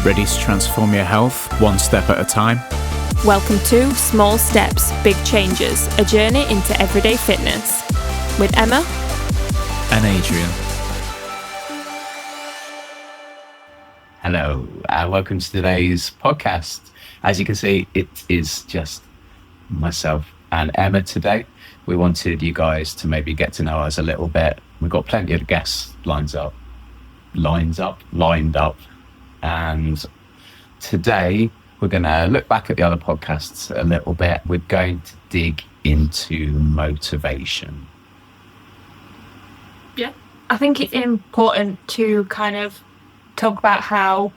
Ready to transform your health one step at a time? Welcome to Small Steps, Big Changes, a journey into everyday fitness with Emma and Adrian. Hello, and welcome to today's podcast. As you can see, it is just myself and Emma today. We wanted you guys to maybe get to know us a little bit. We've got plenty of guests lined up. And today we're going to look back at the other podcasts a little bit. We're going to dig into motivation. Yeah, I think it's important to kind of talk about how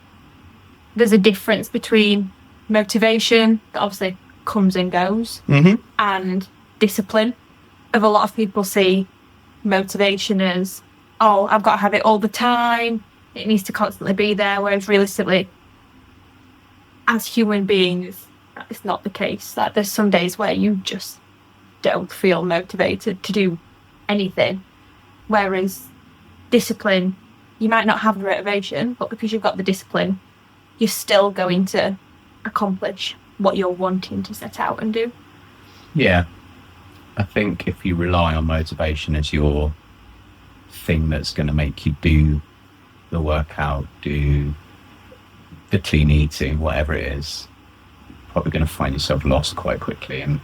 there's a difference between motivation that obviously comes and goes and discipline. A lot of people see motivation as, oh, I've got to have it all the time. It needs to constantly be there. Whereas realistically, as human beings, it's not the case. Like, there's some days where you just don't feel motivated to do anything. Whereas discipline, you might not have the motivation, but because you've got the discipline, you're still going to accomplish what you're wanting to set out and do. Yeah. I think if you rely on motivation as your thing that's going to make you do the workout, do the clean eating, whatever it is, you're probably going to find yourself lost quite quickly and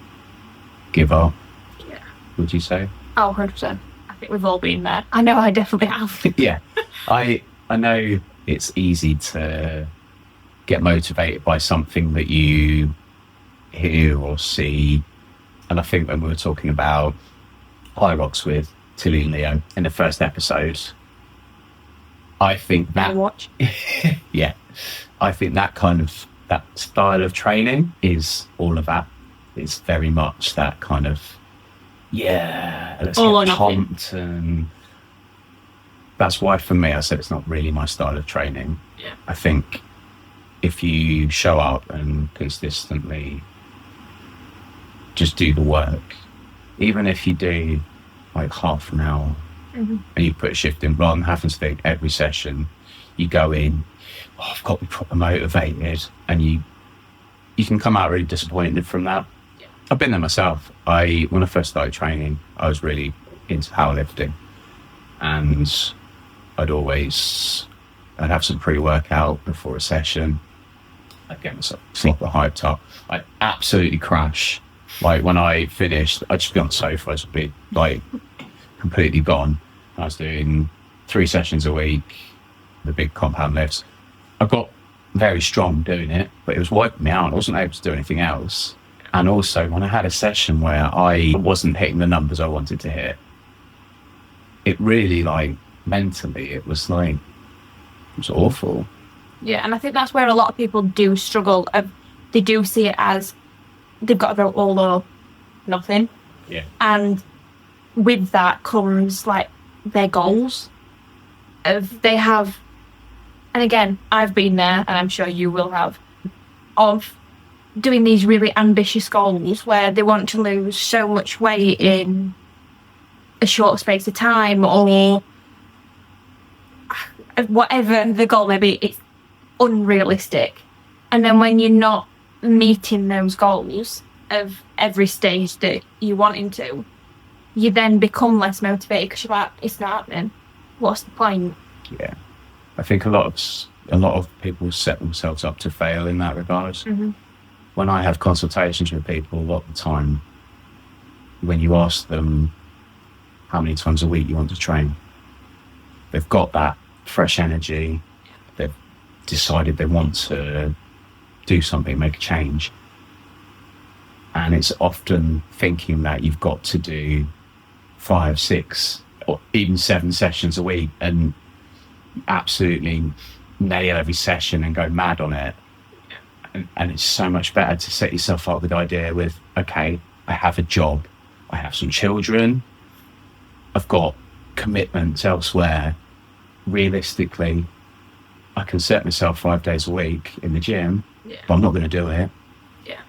give up. Yeah. Would you say? Oh, 100%. I think we've all been there. I know I definitely have. Yeah. I know it's easy to get motivated by something that you hear or see. And I think when we were talking about High Rocks with Tilly and Leo in the first episode, I think that yeah, I think that style of training is all of that. It's very much that kind of, yeah, let's get pumped. And that's why for me, I said it's not really my style of training. Yeah. I think if you show up and consistently just do the work, even if you do like half an hour and you put a shift in, rather than having to think every session, you go in, I've got to be proper motivated, and you can come out really disappointed from that. Yeah. I've been there myself. When I first started training, I was really into powerlifting, and I'd have some pre-workout before a session. I'd get myself proper hyped up. I'd absolutely crash. Like, when I finished, I'd just be on the sofa. I'd be like completely gone. I was doing 3 sessions a week, the big compound lifts. I got very strong doing it, but it was wiping me out. I wasn't able to do anything else. And also, when I had a session where I wasn't hitting the numbers I wanted to hit, it really, like, mentally, it was awful. Yeah, and I think that's where a lot of people do struggle. They do see it as they've got to go all or nothing. Yeah. And with that comes like their goals. They have, and again, I've been there, and I'm sure you will have, of doing these really ambitious goals where they want to lose so much weight in a short space of time, or whatever the goal may be. It's unrealistic. And then when you're not meeting those goals of every stage that you want into, you then become less motivated because you're like, it's not happening. What's the point? Yeah. I think a lot of people set themselves up to fail in that regard. When I have consultations with people, a lot of the time, when you ask them how many times a week you want to train, they've got that fresh energy. They've decided they want to do something, make a change. And it's often thinking that you've got to do 5, 6, or even 7 sessions a week and absolutely nail every session and go mad on it. And it's so much better to set yourself up with the idea with, okay, I have a job, I have some children, I've got commitments elsewhere. Realistically, I can set myself 5 days a week in the gym, but I'm not going to do it. Yeah.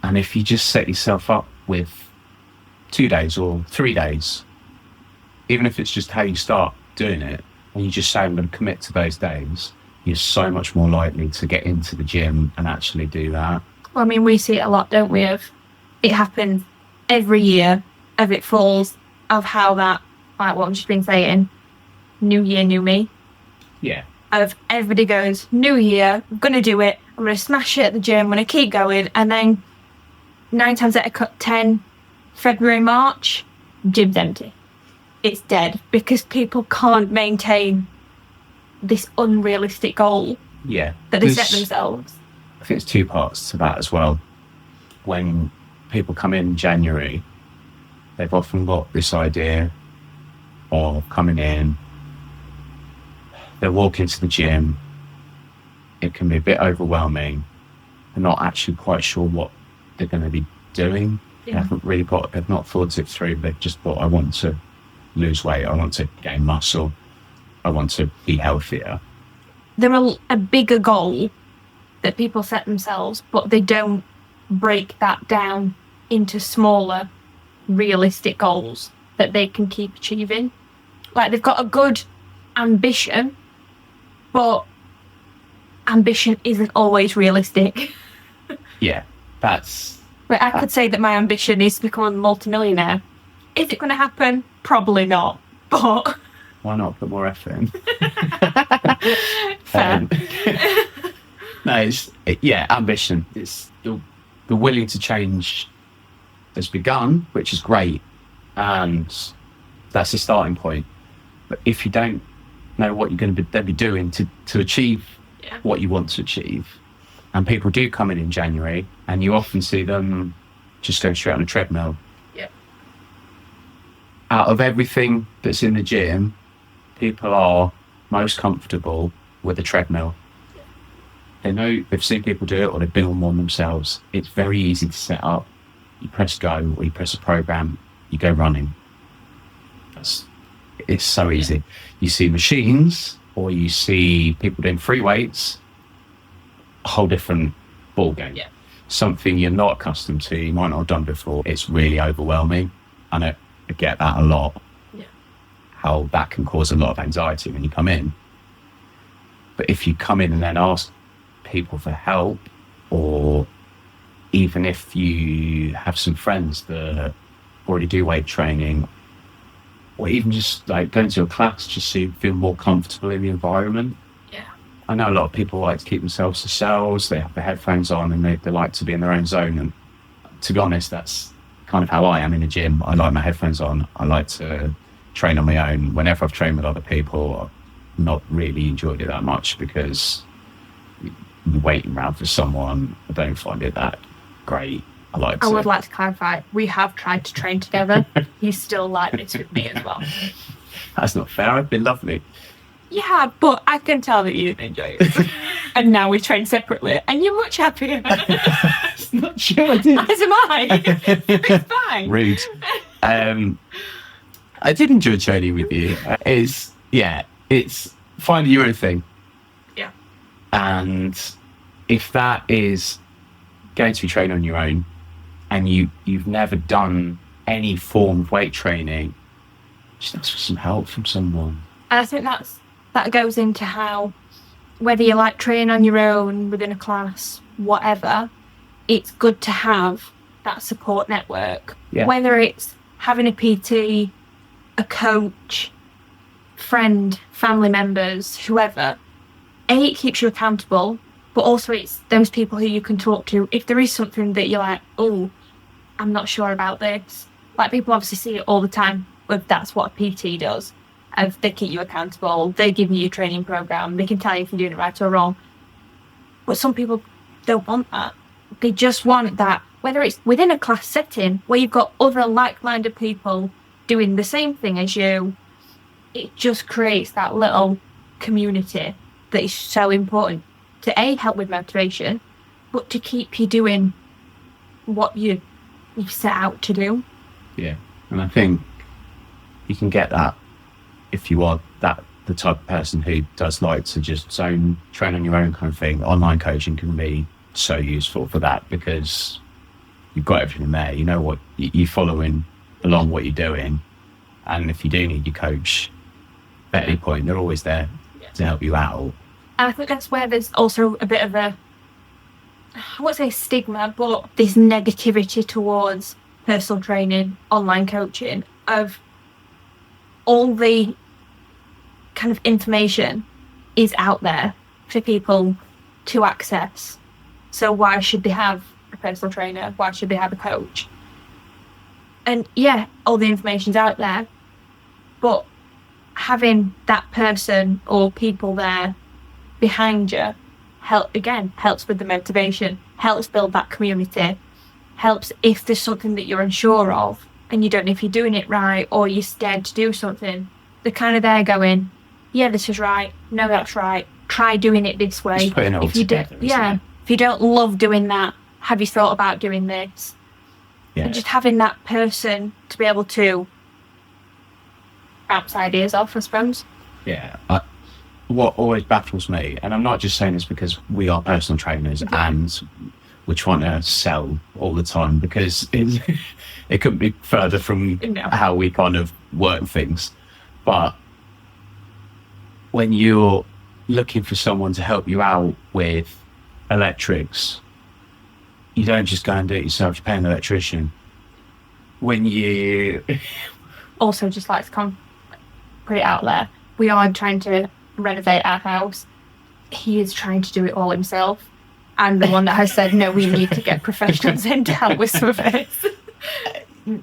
And if you just set yourself up with 2 days or 3 days, even if it's just how you start doing it, and you just say, I'm going to commit to those days, you're so much more likely to get into the gym and actually do that. Well, I mean, we see it a lot, don't we? It happens every year, of it falls, of how that, like what I've just been saying, new year, new me. Yeah. Of everybody goes, new year, I'm going to do it, I'm going to smash it at the gym, I'm going to keep going, and then 9 times out of 10, February, March, gym's empty. It's dead because people can't maintain this unrealistic goal Yeah. that they set themselves. I think there's 2 parts to that as well. When people come in January, they've often got this idea of coming in, they'll walk into the gym, it can be a bit overwhelming, they're not actually quite sure what they're going to be doing. Yeah. They've not thought it through, they've just thought, I want to lose weight, I want to gain muscle, I want to be healthier. There are a bigger goal that people set themselves, but they don't break that down into smaller, realistic goals that they can keep achieving. Like, they've got a good ambition, but ambition isn't always realistic. Yeah, that's... But I could say that my ambition is to become a multimillionaire. Is it going to happen? Probably not, but... Why not put more effort in? Fair. No, ambition. It's the willing to change has begun, which is great, and that's the starting point. But if you don't know what you're going to be doing to achieve what you want to achieve, and people do come in January, and you often see them just going straight on a treadmill. Yeah. Out of everything that's in the gym, people are most comfortable with a treadmill. They know, they've seen people do it, or they've been on one themselves. It's very easy to set up. You press go, or you press a program, you go running. It's so easy. You see machines, or you see people doing free weights, a whole different ball game. Yeah. Something you're not accustomed to, you might not have done before. It's really overwhelming. I get that a lot. Yeah. How that can cause a lot of anxiety when you come in. But if you come in and then ask people for help, or even if you have some friends that already do weight training, or even just like going to a class just so you feel more comfortable in the environment. Yeah. I know a lot of people like to keep themselves to themselves, they have their headphones on and they like to be in their own zone, and to be honest, that's kind of how I am in the gym. I like my headphones on, I like to train on my own. Whenever I've trained with other people, I've not really enjoyed it that much because you're waiting around for someone. I don't find it that great. I would like to clarify, we have tried to train together. He's still like this with me as well. That's not fair. I've been lovely. Yeah, but I can tell that you enjoy it. And now we train separately, and you're much happier. It's not sure I did. As am I. It's fine. Rude. I did enjoy training with you. It's finding your own thing. Yeah. And if that is going to be training on your own, and you've never done any form of weight training, just ask for some help from someone. And I think that goes into how, whether you like training on your own, within a class, whatever, it's good to have that support network. Yeah. Whether it's having a PT, a coach, friend, family members, whoever. It keeps you accountable, but also it's those people who you can talk to if there is something that you're like, oh, I'm not sure about this. Like, people obviously see it all the time, but that's what a PT does. They keep you accountable, they give you a training program, they can tell you if you're doing it right or wrong. But some people don't want that. They just want that, whether it's within a class setting where you've got other like-minded people doing the same thing as you, it just creates that little community that is so important to help with motivation, but to keep you doing what you set out to do. Yeah, and I think you can get that if you are the type of person who does like to just train on your own kind of thing. Online coaching can be so useful for that because you've got everything there. You know what you're following along, what you're doing, and if you do need your coach at any point, they're always there to help you out. And I think that's where there's also a bit of a, I won't say stigma, but this negativity towards personal training, online coaching, of all the kind of information is out there for people to access. So why should they have a personal trainer? Why should they have a coach? And yeah, all the information's out there, but having that person or people there behind you helps with the motivation, helps build that community, helps if there's something that you're unsure of and you don't know if you're doing it right or you're scared to do something. They're kind of there going, yeah, this is right, no, that's right, try doing it this way. Just putting it all if you together, isn't it? If you don't love doing that, have you thought about doing this? Yeah. And just having that person to be able to bounce ideas off, I suppose. Yeah. What always baffles me, and I'm not just saying this because we are personal trainers and we're trying to sell all the time, because it couldn't be further from how we kind of work things. But when you're looking for someone to help you out with electrics, you don't just go and do it yourself, you pay an electrician. When you also just like to put it out there, we are trying to renovate our house. He is trying to do it all himself. I'm the one that has said, no, we need to get professionals in to help with some of this.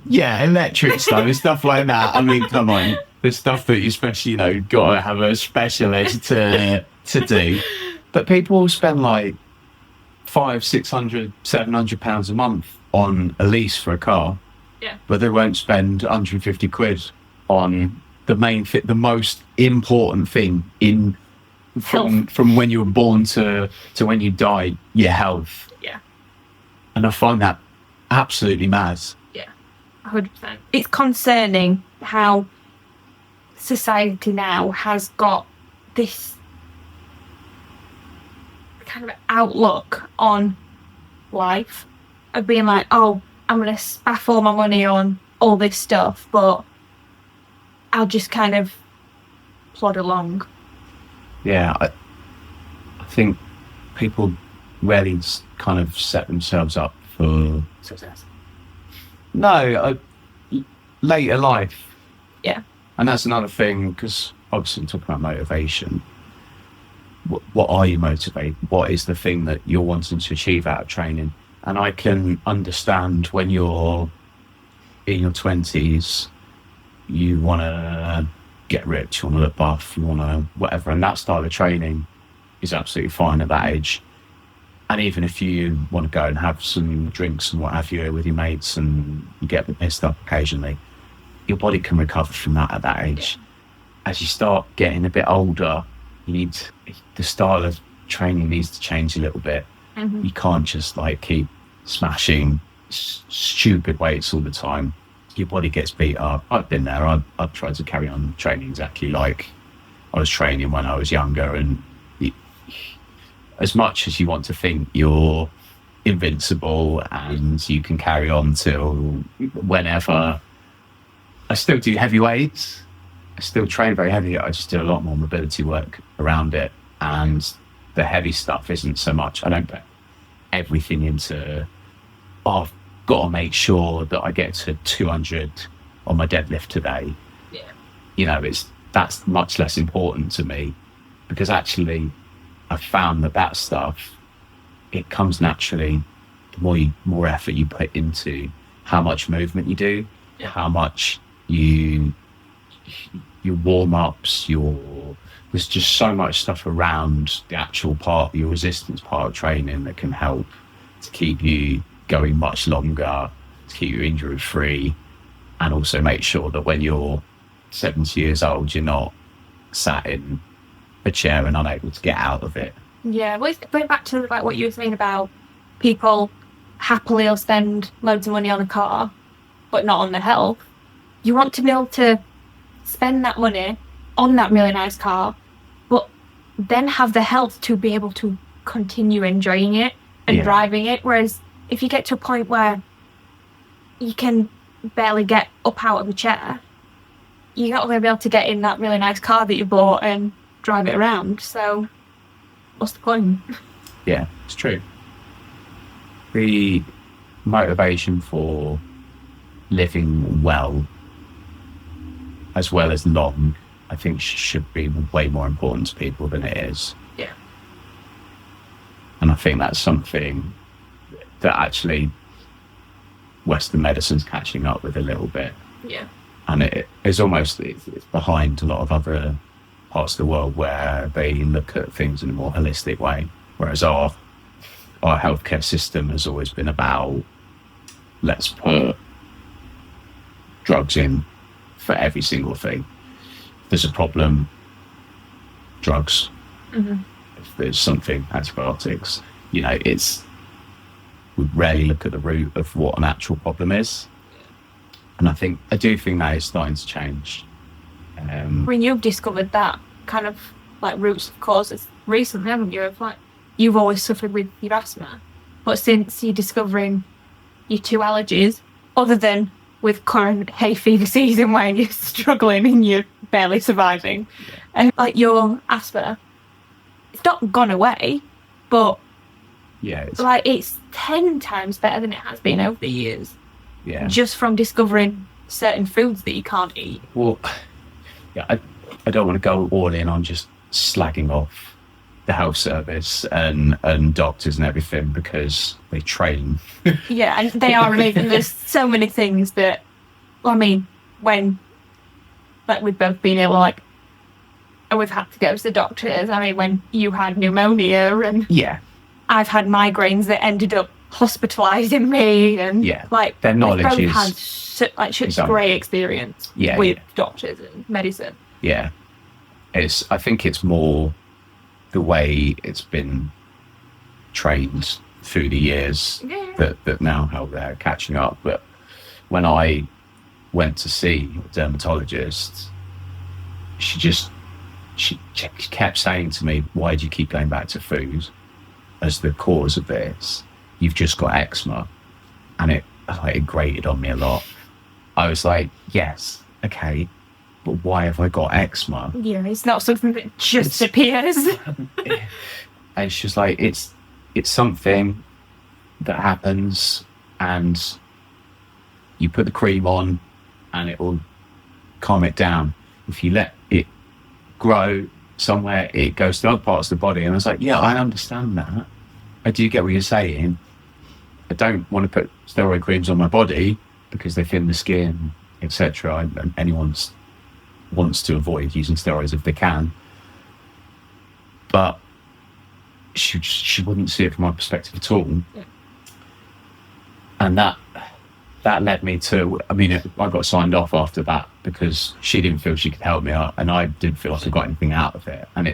Yeah, electric stuff, stuff like that. I mean, come on. The stuff that you especially, got to have a specialist to do. But people will spend like £500, £600, £700 a month on a lease for a car. Yeah. But they won't spend £150 on the most important thing from when you were born to when you die, your health. Yeah. And I find that absolutely mad. Yeah, 100%. It's concerning how society now has got this kind of outlook on life of being like, oh, I'm going to spaff all my money on all this stuff, but I'll just kind of plod along. Yeah, I think people rarely kind of set themselves up for Success. No, later life. Yeah. And that's another thing, because obviously we're talking about motivation. What are you motivated? What is the thing that you're wanting to achieve out of training? And I can understand when you're in your 20s, you want to get rich, you want to look buff, you want to whatever, and that style of training is absolutely fine at that age. And even if you want to go and have some drinks and what have you with your mates and you get a bit pissed up occasionally, your body can recover from that at that age. As you start getting a bit older, the style of training needs to change a little bit. Mm-hmm. You can't just keep smashing stupid weights all the time. Your body gets beat up. I've been there. I've tried to carry on training exactly like I was training when I was younger, and as much as you want to think you're invincible and you can carry on till whenever, I still do heavy weights. I still train very heavy. I just do a lot more mobility work around it, and the heavy stuff isn't so much. I don't put everything into, I've got to make sure that I get to 200 on my deadlift today. Yeah. That's much less important to me, because actually I've found that stuff, it comes naturally. The more effort you put into how much movement you do, how much your warm-ups, there's just so much stuff around the actual part, your resistance part of training, that can help to keep you going much longer, to keep you injury free, and also make sure that when you're 70 years old, you're not sat in a chair and unable to get out of it. Yeah, well, going back to what you were saying about people happily will spend loads of money on a car, but not on their health. You want to be able to spend that money on that really nice car, but then have the health to be able to continue enjoying it and driving it. Whereas if you get to a point where you can barely get up out of the chair, you're not going to be able to get in that really nice car that you bought and drive it around. So what's the point? Yeah, it's true. The motivation for living well as long, I think should be way more important to people than it is. Yeah. And I think that's something that actually Western medicine's catching up with a little bit. Yeah. And it's almost it's behind a lot of other parts of the world where they look at things in a more holistic way. Whereas our healthcare system has always been about, let's put drugs in for every single thing. If there's a problem, drugs. Mm-hmm. If there's something, antibiotics. You know, we rarely look at the root of what an actual problem is. And I do think that is starting to change. I mean, you've discovered that kind of like roots of causes recently, haven't you? Of like, you've always suffered with your asthma, but since you're discovering your 2 allergies, other than with current hay fever season where you're struggling and you're barely surviving, and like your asthma, it's not gone away, but yeah, it's 10 times better than it has been over the years. Yeah. Just from discovering certain foods that you can't eat. Well, yeah, I don't want to go all in on just slagging off the health service and doctors and everything because they train. Yeah, and they are amazing. There's so many things that, well, I mean, when, like, we've both been ill, like, and we've had to go to the doctors. I mean, when you had pneumonia and yeah, I've had migraines that ended up hospitalising me, and like their knowledge we've is had such a great experience with doctors and medicine. Yeah, I think it's more the way it's been trained through the years that now how they're catching up. But when I went to see a dermatologist, she kept saying to me, "Why do you keep going back to food as the cause of this? You've just got eczema." And it grated on me a lot. I was like, yes, okay, but why have I got eczema? Yeah, it's not something that just appears. And she's like, it's something that happens, and you put the cream on and it will calm it down. If you let it grow somewhere, it goes to other parts of the body. And I was like, yeah, I understand that. I do get what you're saying. I don't want to put steroid creams on my body because they thin the skin, etc. And anyone wants to avoid using steroids if they can. But she wouldn't see it from my perspective at all. Yeah. And that led me to, I mean, I got signed off after that because she didn't feel she could help me out, and I didn't feel like I got anything out of it. And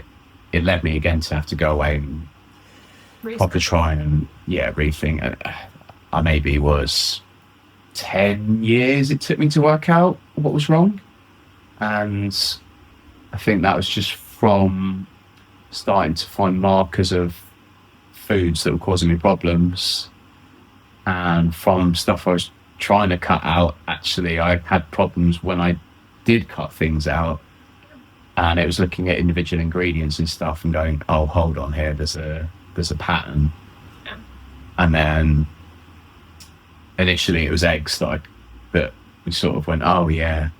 it led me again to have to go away and proper try and rethink. I maybe was 10 years it took me to work out what was wrong, and I think that was just from starting to find markers of foods that were causing me problems, and from stuff I was trying to cut out. Actually, I had problems when I did cut things out, and it was looking at individual ingredients and stuff and going, oh, hold on here, there's a pattern. Yeah. And then initially it was eggs that we sort of went, oh yeah,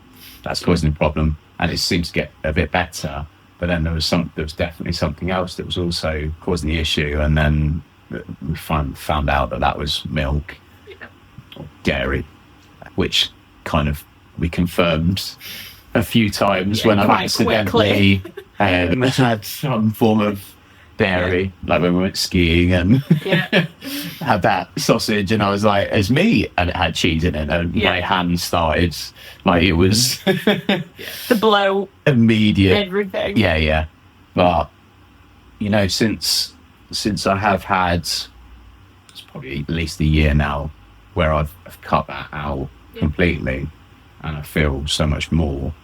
that's causing a problem, and it seemed to get a bit better. But then there was definitely something else that was also causing the issue, and then we found out that was milk, or dairy, which kind of we confirmed a few times when I accidentally had some form of dairy, like when we went skiing and had that sausage, and I was like, it's meat, and it had cheese in it, and my hand started, like, it was the blow, immediate, everything. Yeah. But you know, since I have had, it's probably at least a year now where I've cut that out completely, and I feel so much more.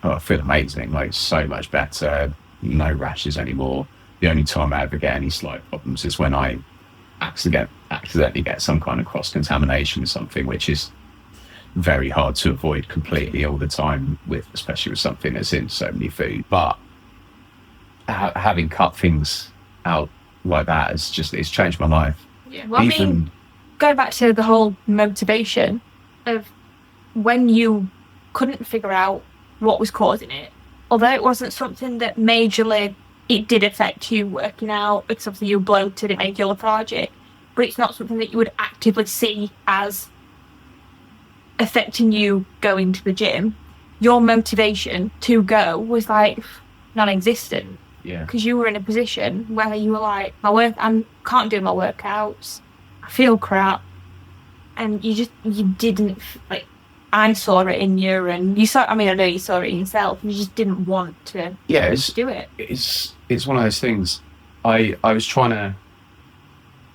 I feel amazing, like so much better. No rashes anymore. The only time I ever get any slight problems is when I accidentally get some kind of cross-contamination or something, which is very hard to avoid completely all the time, especially with something that's in so many food. But having cut things out like that, it's changed my life. Yeah. Well, I mean, going back to the whole motivation of when you couldn't figure out what was causing it, although it wasn't something that majorly it did affect you working out, because obviously you bloated, it made you lethargic, but it's not something that you would actively see as affecting you going to the gym. Your motivation to go was like non-existent. Yeah. Because you were in a position where you were like, I can't do my workouts, I feel crap, and you didn't, like, I saw it in you, and I know you saw it in yourself, you just didn't want to do it. It's one of those things. I was trying to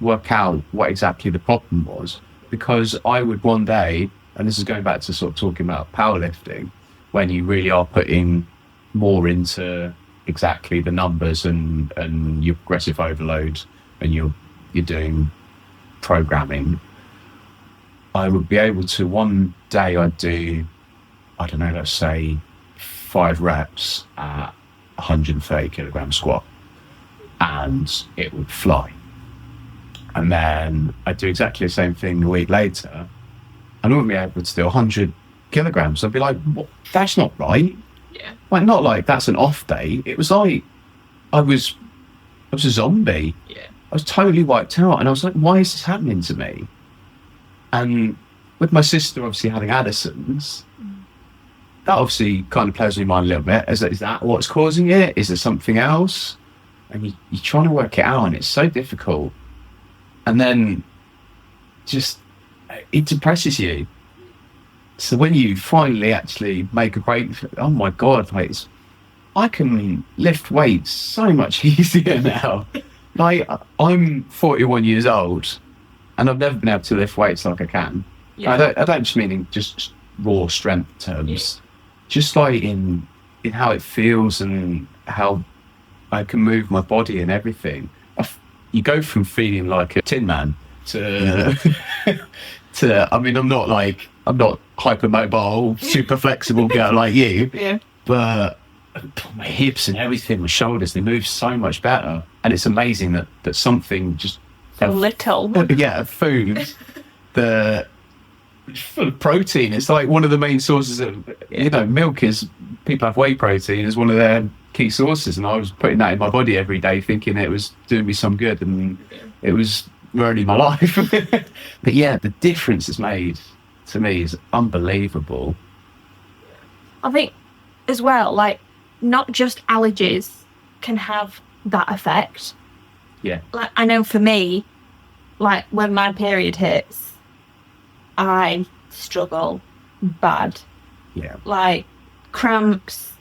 work out what exactly the problem was, because I would one day, and this is going back to sort of talking about powerlifting, when you really are putting more into exactly the numbers and your progressive overload, and you're doing programming, I would be able to, one day I'd do, I don't know, let's say 5 reps at 130 kilogram squat, and it would fly. And then I'd do exactly the same thing a week later, and I wouldn't be able to do 100 kilograms. I'd be like, what? That's not right. Yeah. Like, not like that's an off day. It was like I was a zombie. Yeah. I was totally wiped out, and I was like, why is this happening to me? And with my sister obviously having Addison's, that obviously kind of plays in my mind a little bit. Is that what's causing it? Is there something else? And you're trying to work it out, and it's so difficult. And then just, it depresses you. So when you finally actually make a breakthrough, oh my God, like, I can lift weights so much easier now. Like, I'm 41 years old, and I've never been able to lift weights like I can. Yeah. I don't just mean in just raw strength terms, just like in how it feels and how I can move my body and everything. You go from feeling like a tin man to I mean, I'm not hypermobile, super flexible girl like you, but my hips and everything, my shoulders, they move so much better. And it's amazing that something just food that full of protein. It's like one of the main sources of, milk is, people have whey protein as one of their key sources, and I was putting that in my body every day thinking it was doing me some good, and it was ruining my life. But yeah, the difference it's made to me is unbelievable. I think as well, like, not just allergies can have that effect. Yeah. Like, I know for me, like, when my period hits, I struggle bad. Yeah. Like, cramps,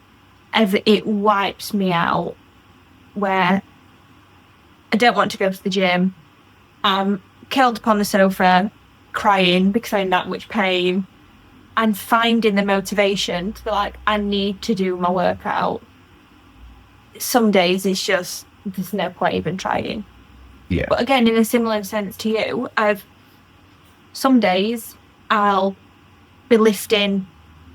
it wipes me out, where I don't want to go to the gym. I'm curled upon the sofa crying because I'm in that much pain, and finding the motivation to be like, I need to do my workout. Some days it's just, there's no point even trying. Yeah. But again, in a similar sense to you, some days I'll be lifting,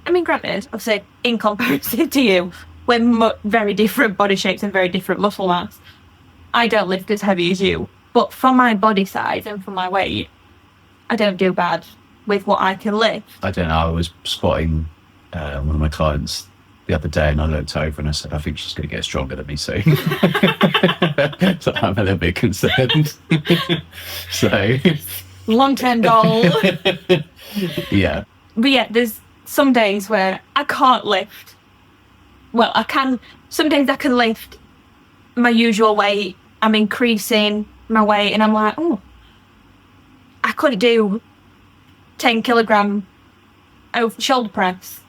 I mean, granted, obviously in comparison to you, we're very different body shapes and very different muscle mass. I don't lift as heavy as you, but for my body size and for my weight, I don't do bad with what I can lift. I don't know, I was squatting one of my clients the other day, and I looked over and I said, I think she's going to get stronger than me soon. So I'm a little bit concerned. So long-term goal. Yeah. But yeah, there's some days where I can't lift. Well, I can. Some days I can lift my usual weight. I'm increasing my weight, and I'm like, oh, I couldn't do 10 kilogram shoulder press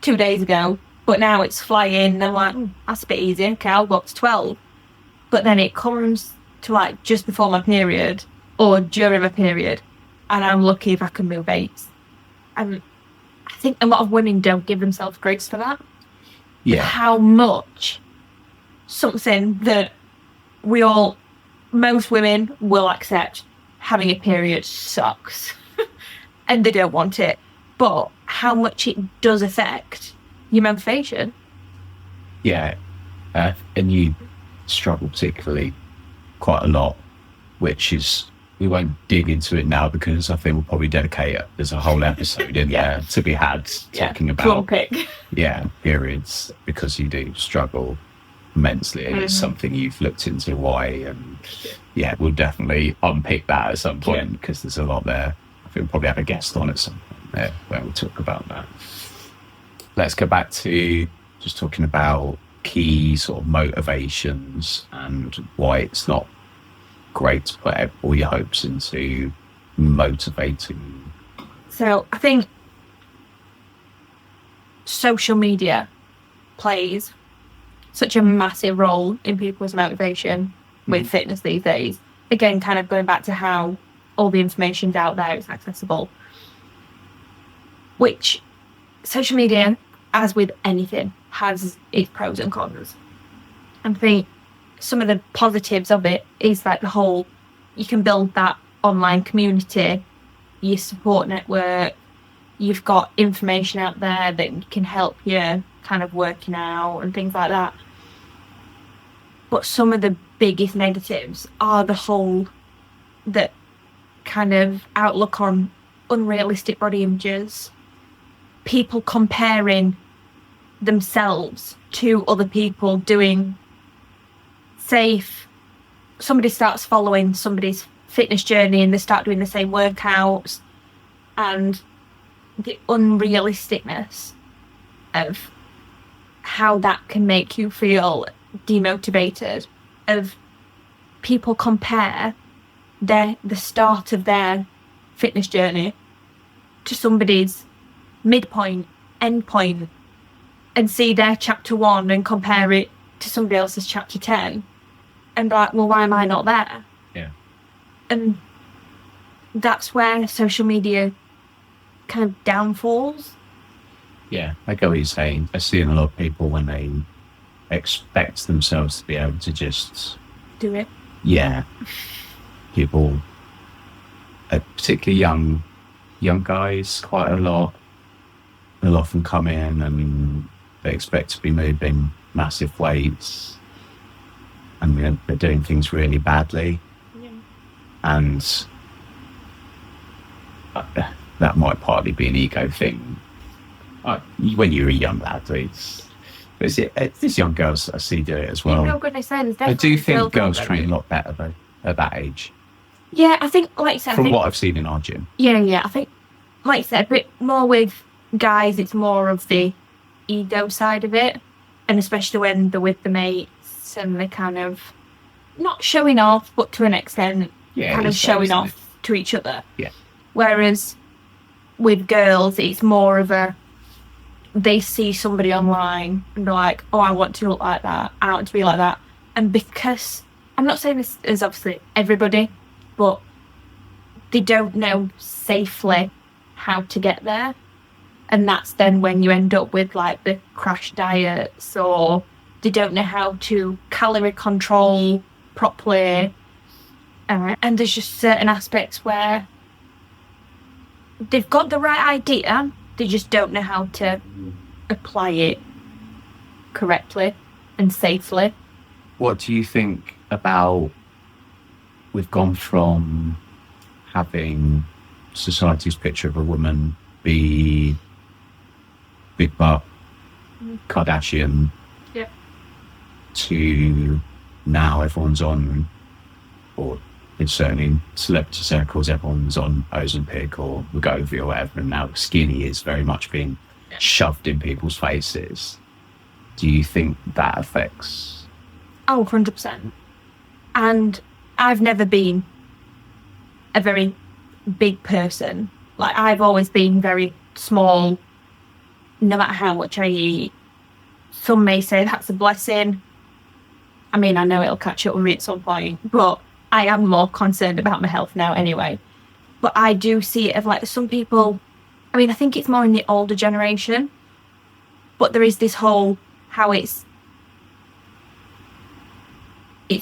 2 days ago, but now it's flying, and I'm like, that's a bit easy. Okay, I'll go up to 12. But then it comes to like just before my period or during my period, and I'm lucky if I can move weights. And I think a lot of women don't give themselves grace for that. Yeah. How much something that most women will accept, having a period sucks and they don't want it, but how much it does affect your motivation. Yeah. And you struggle particularly quite a lot, which is, we won't dig into it now because I think we'll probably dedicate it. There's a whole episode in there to be had talking about periods, because you do struggle immensely, and it's something you've looked into why, and we'll definitely unpick that at some point because there's a lot there. I think we'll probably have a guest on at some point there where we'll talk about that. Let's go back to just talking about key sort of motivations and why it's not great to put all your hopes into motivating. So I think social media plays such a massive role in people's motivation with fitness these days. Again, kind of going back to how all the information's out there, it's accessible. Which social media, as with anything, has its pros and cons. And I think some of the positives of it is like the whole, you can build that online community, your support network, you've got information out there that can help you kind of working out and things like that. But some of the biggest negatives are the whole, that kind of outlook on unrealistic body images, people comparing themselves to other people doing, say if somebody starts following somebody's fitness journey and they start doing the same workouts, and the unrealisticness of how that can make you feel demotivated, of people compare the start of their fitness journey to somebody's midpoint, end point, and see their chapter 1 and compare it to somebody else's chapter 10 and be like, well, why am I not there? Yeah. And that's where social media kind of downfalls. Yeah, I get what you're saying. I see in a lot of people when they expect themselves to be able to just do it. Yeah. People, particularly young guys, quite a lot, they'll often come in and they expect to be moving massive weights, and they're doing things really badly. Yeah. And that might partly be an ego thing. When you're a young lad, there's young girls I see do it as well. No, goodness, I do think girls train a lot better though at that age. Yeah, I think, like I said, from what I've seen in our gym. Yeah, I think, like I said, a bit more with guys, it's more of the ego side of it, and especially when they're with the mates and they're kind of not showing off, but to an extent, kind of showing off to each other. Yeah. Whereas with girls, it's more of a, they see somebody online and they're like, oh, I want to look like that, I want to be like that. And because, I'm not saying this is obviously everybody, but they don't know safely how to get there. And that's then when you end up with like the crash diets, or they don't know how to calorie control properly. And there's just certain aspects where they've got the right idea, they just don't know how to apply it correctly and safely. What do you think about, we've gone from having society's picture of a woman be big butt, Kardashian, to now everyone's on, or in certainly celebrity circles, everyone's on Ozempic or Wegovy or whatever, and now skinny is very much being shoved in people's faces. Do you think that affects? Oh, 100%. And I've never been a very big person. Like, I've always been very small, no matter how much I eat. Some may say that's a blessing. I mean, I know it'll catch up with me at some point, but I am more concerned about my health now anyway. But I do see it of like some people, I mean, I think it's more in the older generation, but there is this whole, how it's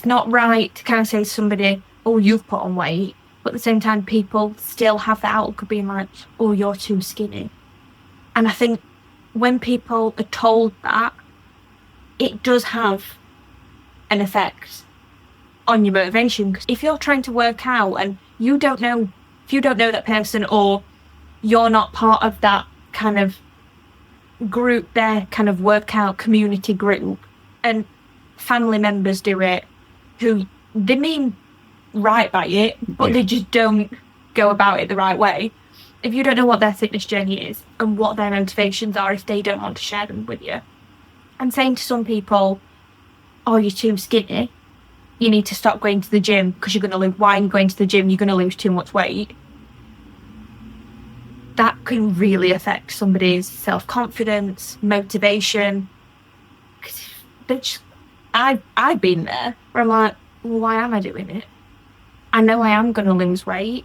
not right to kind of say to somebody, oh, you've put on weight, but at the same time people still have that outlook of being like, oh, you're too skinny. And I think when people are told that, it does have an effect on your motivation. 'Cause if you're trying to work out and if you don't know that person, or you're not part of that kind of group, their kind of workout community group, and family members do it who they mean right by it, but they just don't go about it the right way. If you don't know what their fitness journey is and what their motivations are, if they don't want to share them with you, and saying to some people, oh, you're too skinny, you need to stop going to the gym because you're going to lose. Why are you going to the gym? You're going to lose too much weight. That can really affect somebody's self-confidence, motivation. I've been there where I'm like, well, why am I doing it? I know I am going to lose weight.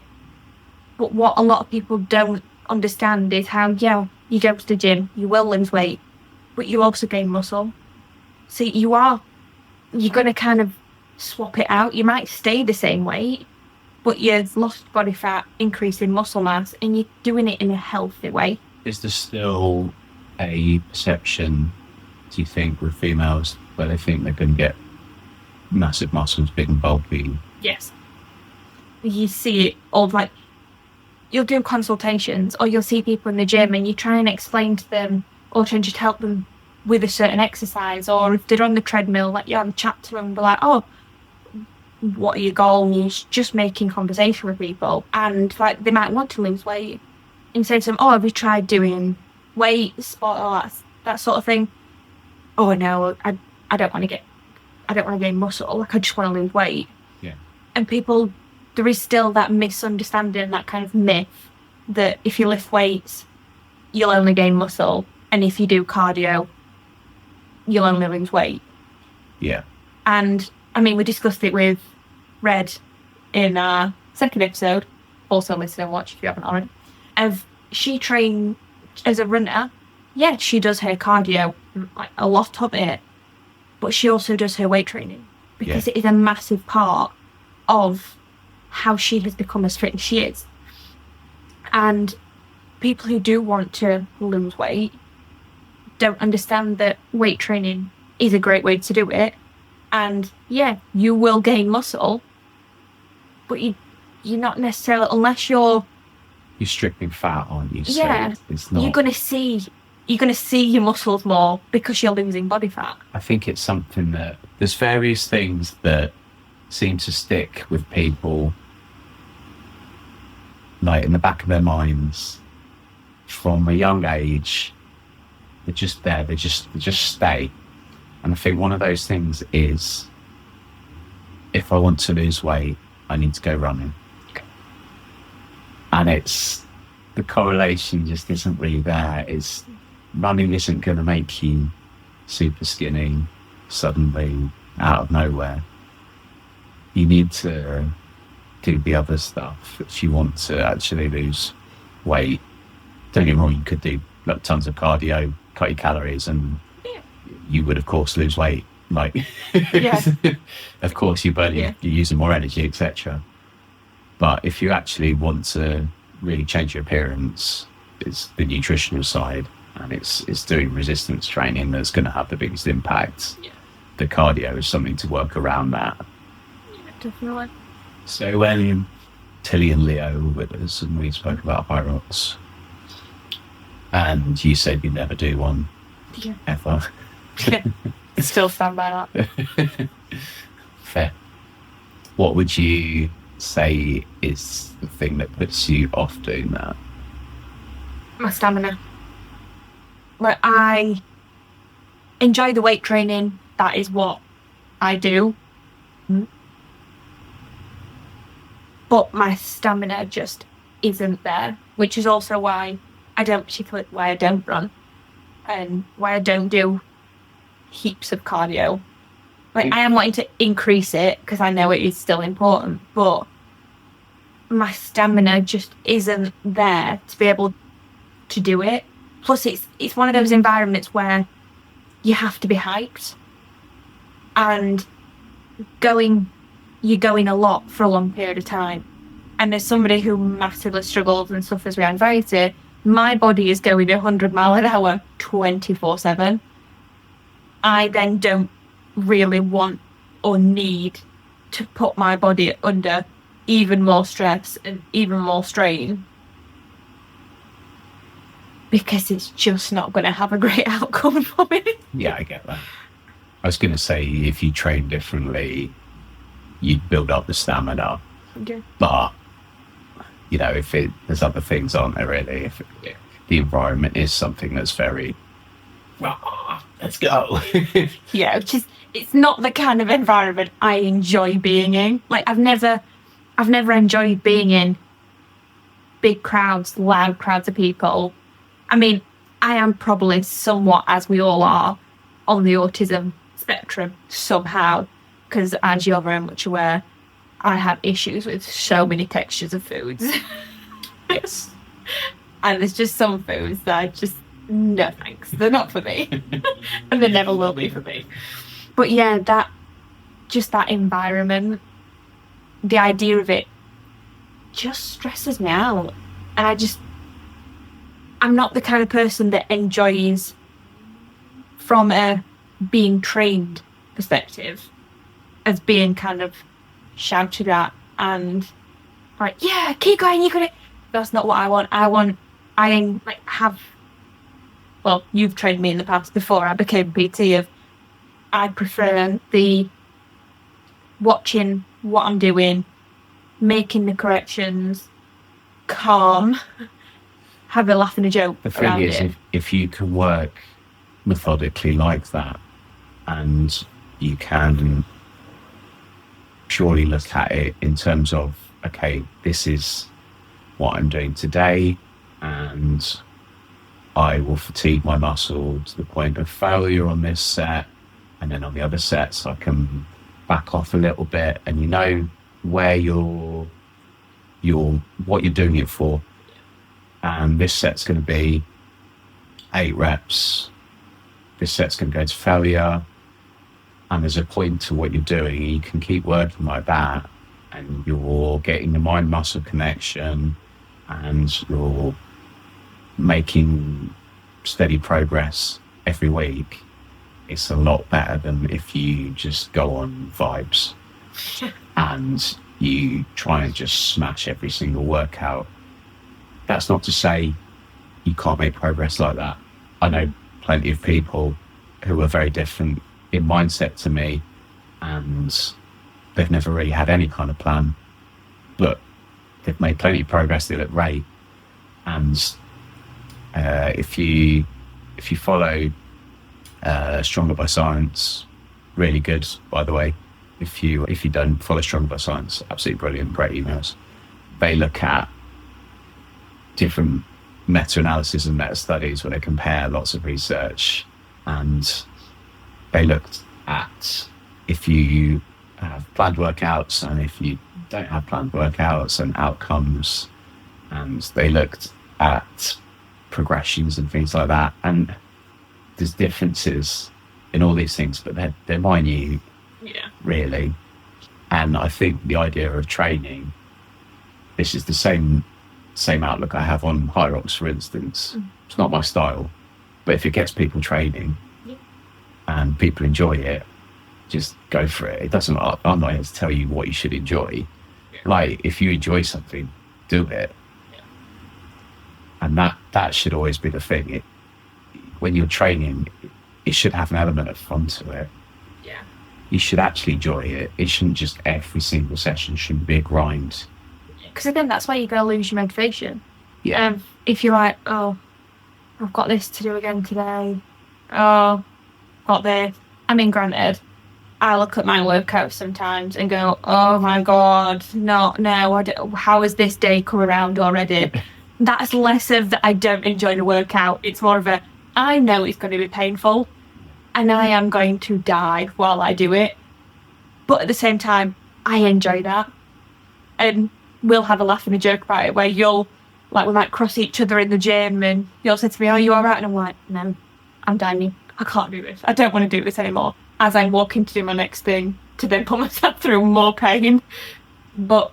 But what a lot of people don't understand is how, yeah, you go to the gym, you will lose weight, but you also gain muscle. So you're going to kind of swap it out. You might stay the same weight, but you've lost body fat, increasing muscle mass, and you're doing it in a healthy way. Is there still a perception, do you think, with females where they think they're going to get massive muscles, big and bulky? Yes. You see it all, like, you'll do consultations or you'll see people in the gym and you try and explain to them or try and just help them with a certain exercise, or if they're on the treadmill, like, you have a chat to them and be like, oh, what are your goals? Just making conversation with people. And like, they might want to lose weight and say to them, oh, have you tried doing weights or that sort of thing? Oh no, I don't want to gain muscle, like, I just want to lose weight. Yeah. And people, there is still that misunderstanding, that kind of myth that if you lift weights, you'll only gain muscle, and if you do cardio, you'll only lose weight. Yeah. And I mean, we discussed it with Red in our second episode. Also listen and watch if you haven't already. She trained as a runner. Yeah, she does her cardio, like a lot of it, but she also does her weight training because it is a massive part of how she has become as fit as she is. And people who do want to lose weight don't understand that weight training is a great way to do it. And yeah, you will gain muscle, but you're not necessarily, unless you're stripping fat, aren't you? Yeah, so it's not. You're gonna see your muscles more because you're losing body fat. I think it's something that there's various things that seem to stick with people, like in the back of their minds from a young age. They're just there. They just stay. And I think one of those things is, if I want to lose weight, I need to go running. And it's, the correlation just isn't really there. It's, running isn't going to make you super skinny suddenly out of nowhere. You need to do the other stuff if you want to actually lose weight. Don't get me wrong, you could do like tons of cardio, cut your calories, and you would of course lose weight. Like, of course you're using more energy, etc. But if you actually want to really change your appearance, it's the nutritional side, and it's doing resistance training that's going to have the biggest impact. Yeah. The cardio is something to work around that. Yeah, definitely. So when Tilly and Leo were with us and we spoke about high rocks, and you said you'd never do one ever. Still stand by that. Fair. What would you say is the thing that puts you off doing that? My stamina. Like, I enjoy the weight training. That is what I do. But my stamina just isn't there, which is also why I don't run and why I don't do heaps of cardio. Like, I am wanting to increase it because I know it is still important, but my stamina just isn't there to be able to do it. Plus, it's one of those environments where you have to be hyped, and you're going a lot for a long period of time. And as somebody who massively struggles and suffers with anxiety, my body is going 100 miles an hour 24/7. I then don't really want or need to put my body under even more stress and even more strain, because it's just not going to have a great outcome for me. Yeah, I get that. I was going to say, if you train differently, you'd build up the stamina. Okay. But, you know, there's other things, aren't there, really? If the environment is something that's very, let's go. Yeah, it's not the kind of environment I enjoy being in. Like, I've never enjoyed being in big crowds, loud crowds of people. I mean, I am probably somewhat, as we all are, on the autism spectrum somehow, because as you're very much aware, I have issues with so many textures of foods. Yes. And there's just some foods that I just, no thanks, they're not for me. And they never will be for me. But yeah, that environment, the idea of it just stresses me out. And I'm not the kind of person that enjoys, from a being trained perspective, as being kind of shouted at and like, yeah, keep going, you got it. That's not what I want. Well, you've trained me in the past before I became PT, I prefer the watching what I'm doing, making the corrections, calm, have a laugh and a joke. The thing is, if you can work methodically like that, and you can purely look at it in terms of, okay, this is what I'm doing today, and I will fatigue my muscle to the point of failure on this set, and then on the other sets I can back off a little bit, and you know where you're what you're doing it for. And this set's going to be 8 reps. This set's going to go to failure. And there's a point to what you're doing. You can keep working like that, and you're getting the mind-muscle connection, and you're making steady progress every week. It's a lot better than if you just go on vibes and you try and just smash every single workout. That's not to say you can't make progress like that. I know plenty of people who are very different in mindset to me, and they've never really had any kind of plan, but they've made plenty of progress. They look great. And if you follow Stronger by Science, really good, by the way. If you don't follow Stronger by Science, absolutely brilliant, great emails. They look at different meta-analysis and meta-studies where they compare lots of research, and they looked at if you have planned workouts and if you don't have planned workouts and outcomes, and they looked at progressions and things like that. And there's differences in all these things, but they're minute, really. And I think the idea of training, this is the same outlook I have on high rocks, for instance. It's not my style, but if it gets people training and people enjoy it, just go for it. It doesn't. I'm not here to tell you what you should enjoy. Like, if you enjoy something, do it. And that should always be the thing. When you're training, it should have an element of fun to it. Yeah. You should actually enjoy it. It shouldn't just, every single session shouldn't be a grind. Because again, that's why you're going to lose your motivation. Yeah. If you're like, oh, I've got this to do again today. Oh, got this. I mean, granted, I look at my workouts sometimes and go, oh my God, no, how has this day come around already? That's less of that I don't enjoy the workout. It's more of a, I know it's going to be painful and I am going to die while I do it. But at the same time, I enjoy that. And we'll have a laugh and a joke about it where we might cross each other in the gym and you'll say to me, are you all right? And I'm like, no, I'm dying. I can't do this. I don't want to do this anymore. As I'm walking to do my next thing, to then put myself through more pain. But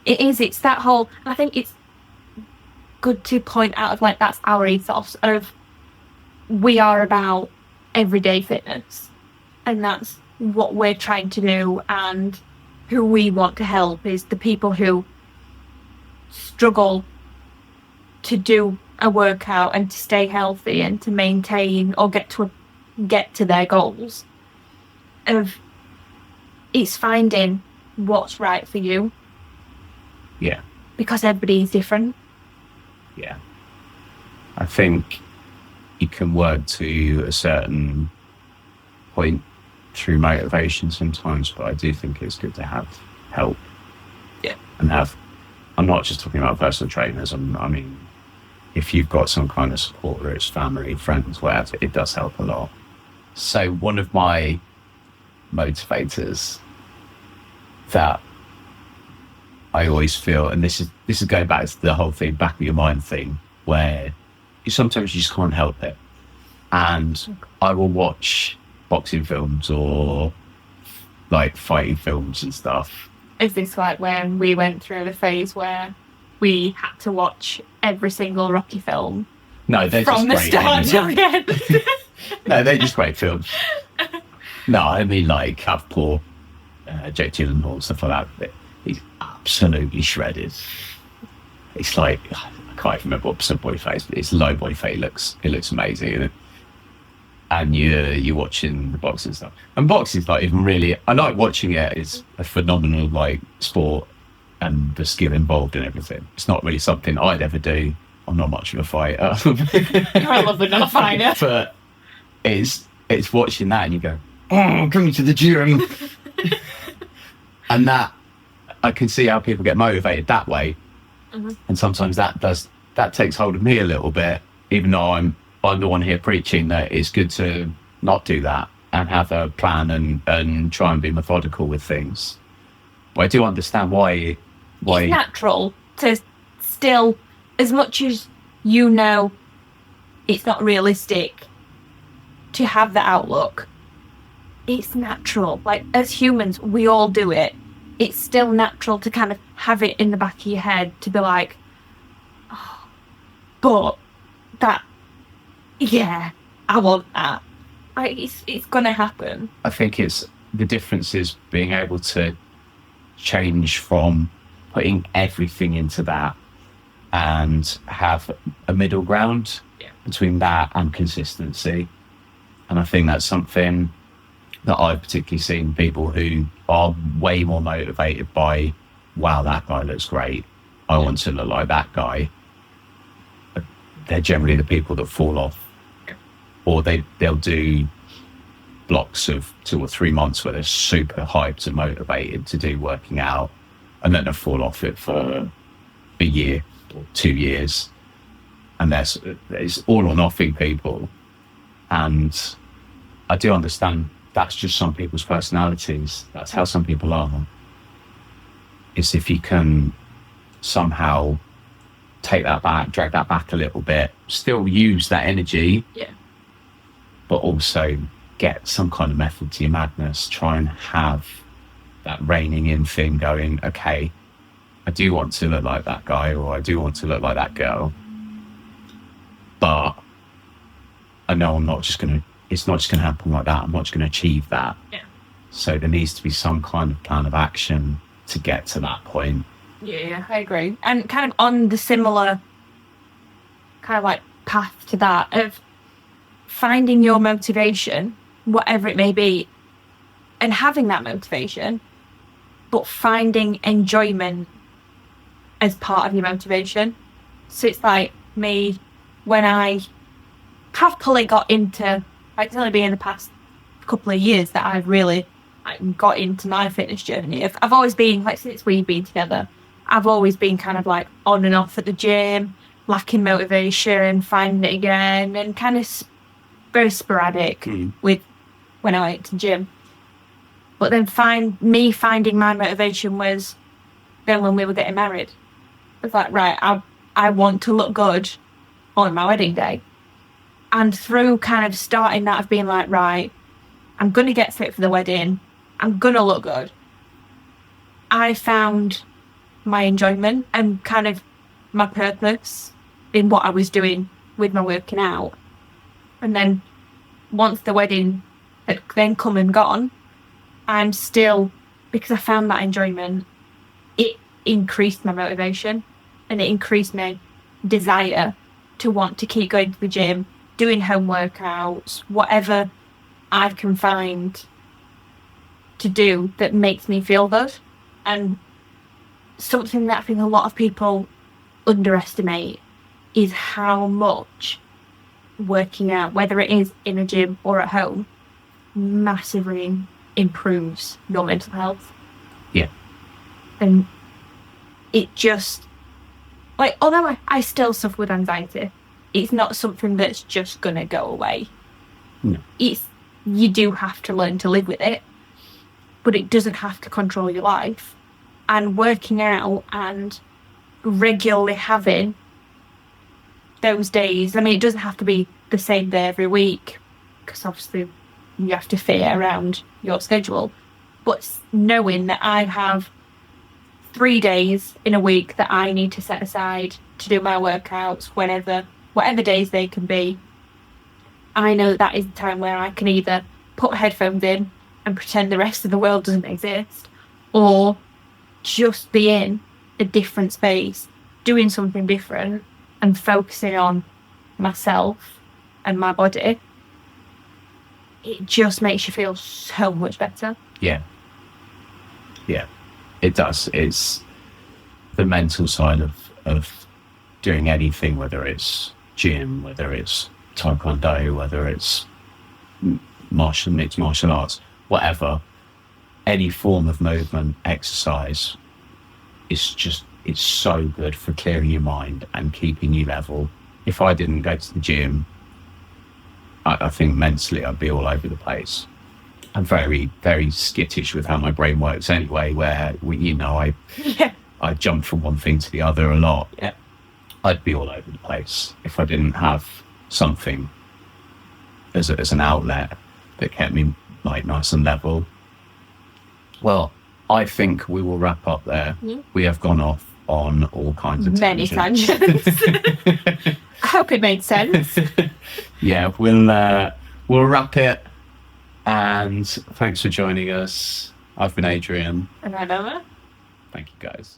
it's that whole, and I think it's good to point out of like, that's our ethos of, we are about everyday fitness. And that's what we're trying to do. And who we want to help is the people who struggle to do a workout and to stay healthy and to maintain or get to their goals. It's finding what's right for you. Yeah. Because everybody is different. Yeah. I think you can work to a certain point through motivation sometimes, but I do think it's good to have help. Yeah. And I'm not just talking about personal trainers. I mean, if you've got some kind of support, whether it's family, friends, whatever, it does help a lot. So one of my motivators that I always feel, and this is going back to the whole thing, back of your mind thing, where sometimes you just can't help it. And I will watch boxing films or like fighting films and stuff. Is this like when we went through the phase where we had to watch every single Rocky film? No, they're from just the great. start to the end. No, they're just great films. No, I mean like have poor Jake Gyllenhaal and stuff like that. He's absolutely shredded. It's like I can't even remember what percent body fat is, but it's low body fat. It looks amazing, isn't it? And you're watching the boxing stuff. And boxing's like even really, I like watching it. It's a phenomenal like sport and the skill involved in everything. It's not really something I'd ever do. I'm not much of a fighter. You're a lover, not a fighter. But it's watching that and you go, oh, I'm coming to the gym. And that, I can see how people get motivated that way. Mm-hmm. And sometimes that takes hold of me a little bit, even though I'm the one here preaching that it's good to not do that and have a plan and try and be methodical with things. But I do understand why it's natural to still, as much as you know it's not realistic to have that outlook, it's natural. Like as humans, we all do it. It's still natural to kind of have it in the back of your head to be like, oh, but that, yeah, I want that. Like it's gonna happen. I think it's the difference is being able to change from putting everything into that and have a middle ground between that and consistency. And I think that's something that I've particularly seen people who are way more motivated by, wow, that guy looks great, I want to look like that guy. They're generally the people that fall off. Or they'll do blocks of 2 or 3 months where they're super hyped and motivated to do working out, and then they'll fall off it for a year or 2 years. And there's all or nothing people. And I do understand that's just some people's personalities. That's how some people are. It's if you can somehow take that back, drag that back a little bit, still use that energy, but also get some kind of method to your madness. Try and have that reining in thing going, okay, I do want to look like that guy or I do want to look like that girl. But I know it's not just going to happen like that. I'm not just going to achieve that. Yeah. So there needs to be some kind of plan of action to get to that point. Yeah, I agree. And kind of on the similar kind of like path to that of finding your motivation, whatever it may be, and having that motivation, but finding enjoyment as part of your motivation. So it's like me, when I properly got into, it's only been in the past couple of years that I've really got into my fitness journey. I've always been, like since we've been together, I've always been kind of like on and off at the gym, lacking motivation, finding it again, and kind of very sporadic with when I went to the gym. But then finding my motivation was then when we were getting married. It's like, right, I want to look good on my wedding day. And through kind of starting that of being like, right, I'm going to get fit for the wedding, I'm going to look good, I found my enjoyment and kind of my purpose in what I was doing with my working out. And then once the wedding had then come and gone, I'm still because I found that enjoyment, it increased my motivation and it increased my desire to want to keep going to the gym, doing home workouts, whatever I can find to do that makes me feel good. And something that I think a lot of people underestimate is how much working out, whether it is in a gym or at home, massively improves your mental health. Yeah. And it just, like, although I still suffer with anxiety, it's not something that's just gonna go away. No. You do have to learn to live with it, but it doesn't have to control your life. And working out and regularly having those days, I mean, it doesn't have to be the same day every week, because obviously you have to fit it around your schedule. But knowing that I have 3 days in a week that I need to set aside to do my workouts, whatever days they can be, I know that is the time where I can either put headphones in and pretend the rest of the world doesn't exist, or just be in a different space, doing something different and focusing on myself and my body. It just makes you feel so much better. Yeah, it does. It's the mental side of doing anything, whether it's gym, whether it's taekwondo, whether it's mixed martial arts, whatever. Any form of movement, exercise, it's so good for clearing your mind and keeping you level. If I didn't go to the gym, I think mentally I'd be all over the place. I'm very, very skittish with how my brain works anyway, where, I jump from one thing to the other a lot. Yeah. I'd be all over the place if I didn't have something as an outlet that kept me like nice and level. Well, I think we will wrap up there. Mm-hmm. We have gone off on all kinds of many tangents. I hope it made sense. Yeah, we'll wrap it. And thanks for joining us. I've been Adrian. And I'm Emma. Thank you, guys.